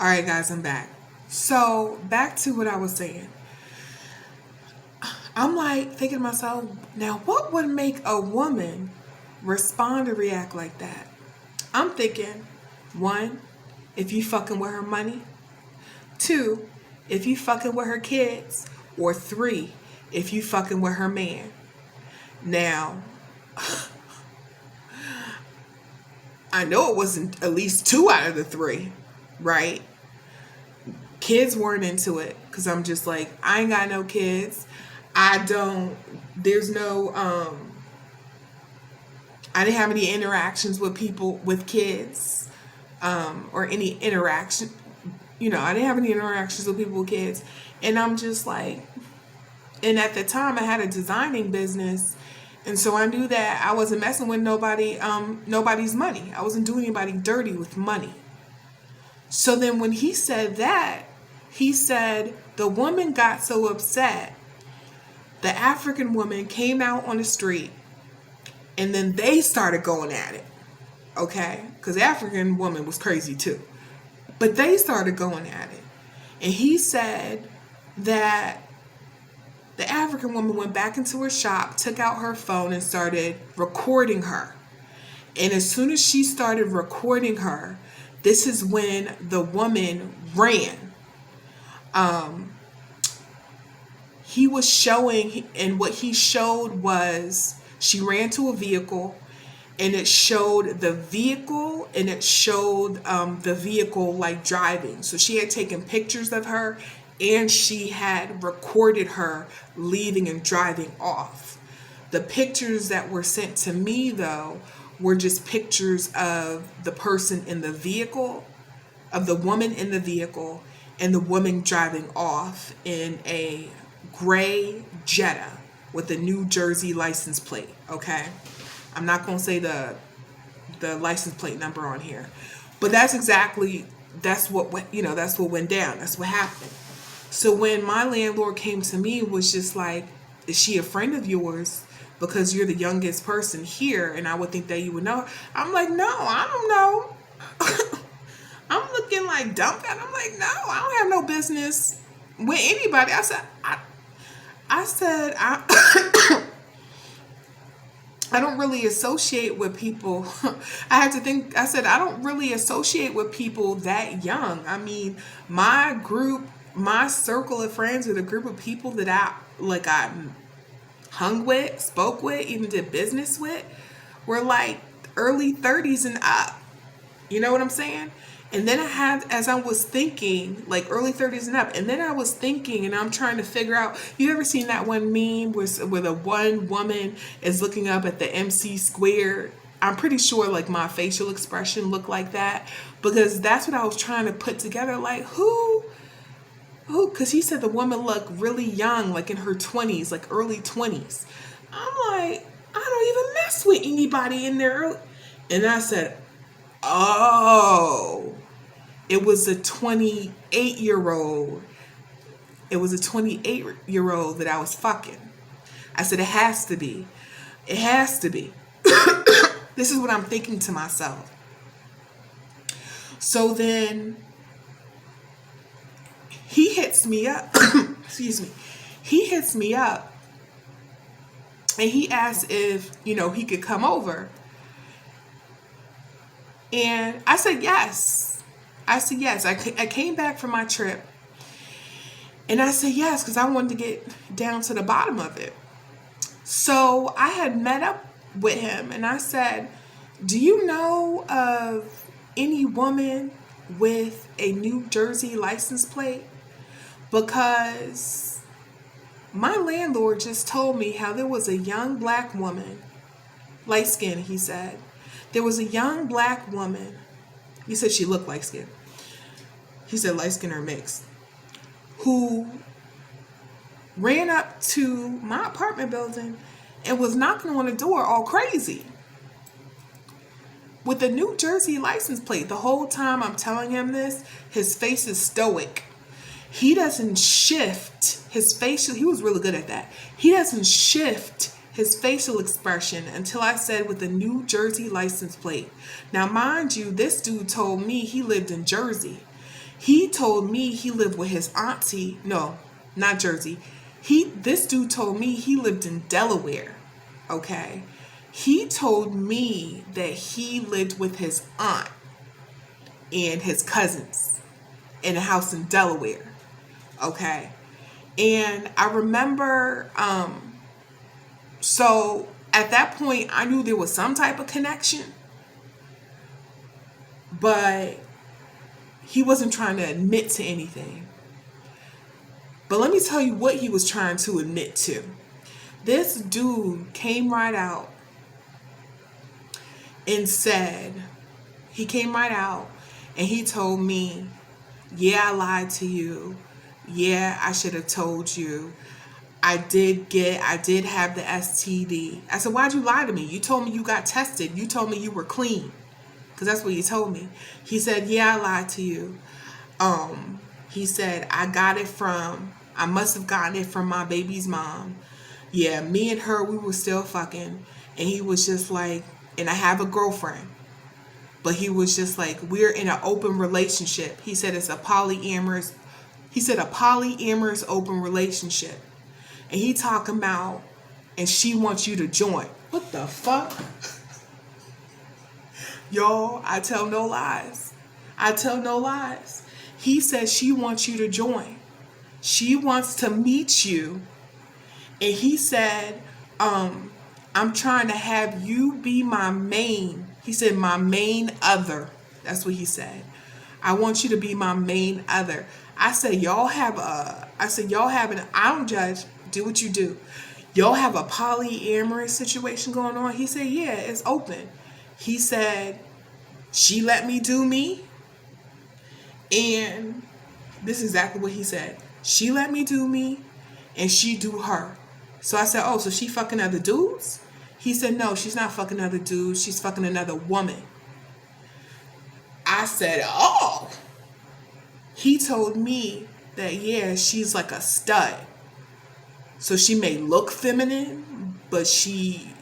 All right, guys, I'm back. So, back to what I was saying. I'm like thinking to myself, now what would make a woman respond or react like that? I'm thinking, one, if you fucking with her money. Two, if you fucking with her kids. Or three, if you fucking with her man. Now, I know it wasn't at least two out of the three, right? Kids weren't into it because I'm just like, I ain't got no kids. I don't, there's no, I didn't have any interactions with people with kids, or any interaction, I didn't have any interactions with people with kids. And I'm just like, and at the time I had a designing business. And so I knew that I wasn't messing with nobody's money. I wasn't doing anybody dirty with money. So then when he said that, he said the woman got so upset. The African woman came out on the street and then they started going at it. Okay? Because the African woman was crazy too. But they started going at it. And he said that the African woman went back into her shop, took out her phone, and started recording her. And as soon as she started recording her, this is when the woman ran. He was showing, and what he showed was she ran to a vehicle, and it showed the vehicle, and it showed the vehicle like driving. So she had taken pictures of her, and she had recorded her leaving and driving off. The pictures that were sent to me, though, were just pictures of the person in the vehicle, of the woman in the vehicle, and the woman driving off in a gray Jetta with a New Jersey license plate, okay? I'm not going to say the license plate number on here. But that's what went down. That's what happened. So when my landlord came to me, was just like, is she a friend of yours? Because you're the youngest person here, and I would think that you would know. I'm like, no, I don't know. I'm looking like dumbfounded. I'm like, no, I don't have no business with anybody. I said, I don't really associate with people. I had to think, I said, I don't really associate with people that young. I mean, my circle of friends, or the group of people that I hung with, spoke with, even did business with, were like early 30s and up. You know what I'm saying? And then as I was thinking, like early 30s and up, and then I was thinking, and I'm trying to figure out, you ever seen that one meme where the one woman is looking up at the MC squared? I'm pretty sure like my facial expression looked like that, because that's what I was trying to put together. Like who, because he said the woman looked really young, like in her 20s, like early 20s. I'm like, I don't even mess with anybody in their early. And I said, oh, it was a 28-year-old. It was a 28-year-old that I was fucking. I said, it has to be. It has to be. This is what I'm thinking to myself. So then he hits me up. Excuse me. He hits me up and he asked if, he could come over. And I said, yes. I came back from my trip. And I said, yes, because I wanted to get down to the bottom of it. So I had met up with him and I said, do you know of any woman with a New Jersey license plate? Because my landlord just told me how there was a young black woman, light skinned, he said. There was a young black woman. He said she looked light skinned. He said light skin or mixed. Who ran up to my apartment building and was knocking on the door all crazy with a New Jersey license plate. The whole time I'm telling him this, his face is stoic. He doesn't shift his facial. He was really good at that. He doesn't shift his facial expression until I said with a New Jersey license plate. Now, mind you, this dude told me he lived in Jersey. He told me he lived with his auntie. No, not Jersey. This dude told me he lived in Delaware. Okay. He told me that he lived with his aunt and his cousins in a house in Delaware. Okay. And I remember, so at that point, I knew there was some type of connection, but he wasn't trying to admit to anything. But let me tell you what he was trying to admit to. This dude came right out and said, he came right out and he told me, yeah, I lied to you. Yeah, I should have told you. I did have the STD. I said, why'd you lie to me? You told me you got tested. You told me you were clean. Because that's what he told me. He said, yeah, I lied to you. He said, I must have gotten it from my baby's mom. Yeah, me and her, we were still fucking. And he was just like, and I have a girlfriend. But he was just like, we're in an open relationship. He said it's a polyamorous open relationship. And he talking about, and she wants you to join. What the fuck? Y'all, I tell no lies. I tell no lies. He says she wants you to join. She wants to meet you. And he said, I'm trying to have you be my main. He said, my main other. That's what he said. I want you to be my main other. I said, I don't judge. Do what you do. Y'all have a polyamorous situation going on? He said, yeah, it's open. He said, she let me do me. And this is exactly what he said. She let me do me and she do her. So I said, oh, so she fucking other dudes? He said, no, she's not fucking other dudes. She's fucking another woman. I said, oh. He told me that, yeah, she's like a stud. So she may look feminine, but she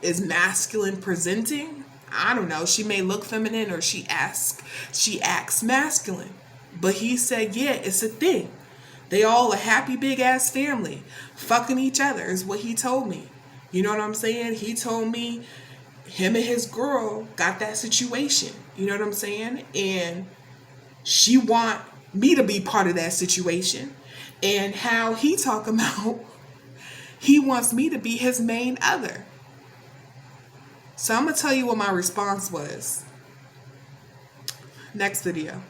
is masculine presenting. I don't know. She may look feminine or she acts masculine. But he said, yeah, it's a thing. They all a happy big ass family. Fucking each other is what he told me. You know what I'm saying? He told me him and his girl got that situation. You know what I'm saying? And she want me to be part of that situation. And how he talking about he wants me to be his main other. So I'm going to tell you what my response was. Next video.